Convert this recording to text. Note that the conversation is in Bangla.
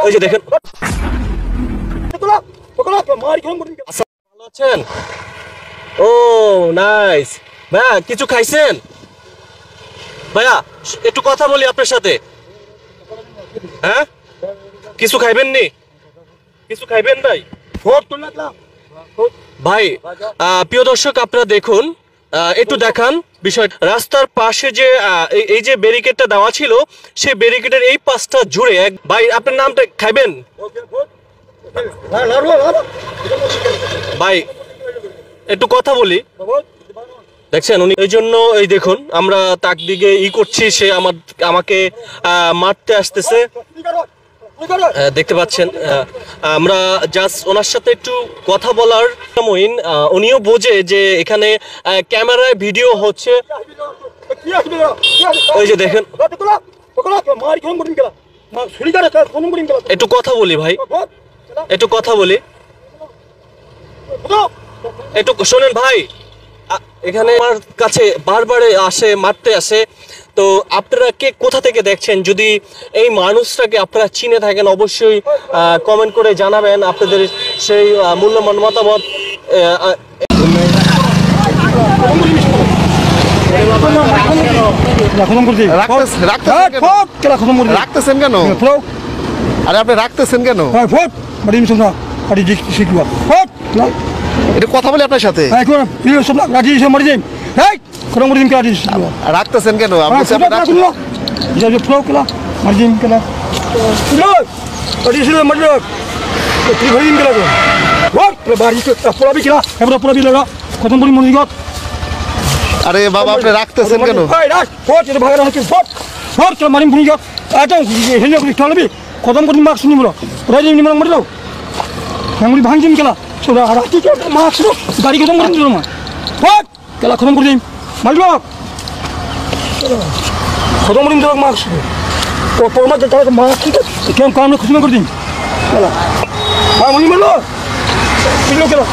ওই যে দেখেন। ভালো আছেন? ও নাইস। ভাইয়া কিছু খাইছেন? ভাইয়া একটু কথা বলি আপনার সাথে। হ্যাঁ কিছু খাইবেন নি? কিছু খাইবেন ভাই? ভাই প্রিয় দর্শক আপনারা দেখুন, একটু দেখান বিষয়। রাস্তার পাশে যে এই যে ব্যারিকেডটা দেওয়া ছিল, সেই ব্যারিকেডের এই পাশটা জুড়ে ভাই আপনার নামটা খাইবেন ভাই? একটু কথা বলি। দেখছেন উনি এই জন্য এই দেখুন আমরা তাক দিকে করছি, সে আমাকে মারতে আসতেছে, দেখতে পাচ্ছেন। আমরা জাস্ট ওনার সাথে একটু কথা বলার সময় উনিও বোঝে যে এখানে ক্যামেরায় ভিডিও হচ্ছে। ওই যে দেখেন। একটু কথা বলি ভাই, একটু কথা বলি, একটু শোনেন ভাই। এখানে আমার কাছে বারবার আসে, মারতে আসে। তো আপনারা কে কোথা থেকে দেখছেন? যদি এই মানুষটাকে আপনারা চিনে থাকেন অবশ্যই কমেন্ট করে জানাবেন আপনাদের সেই মূল্যবান মতামত। রাখতেছেন কেন? আরে আপনি রাখতেছেন কেন? এটা কথা বলি আপনার সাথে। রাখতেছেন কেন? আরে বাবা আপনি রাখতেছেন কেন? খতম করে মার্কস নিব মারি দাও ফ্যামিলি ভাঙছিম খেলা মার্কস গাড়ি খতম করে দিল না খেলা খতম করে দিম মারিব খতম করে দিল মার্কস মার্কস কেমন কাম খুশি করে দিম খেলা মারলো খেলা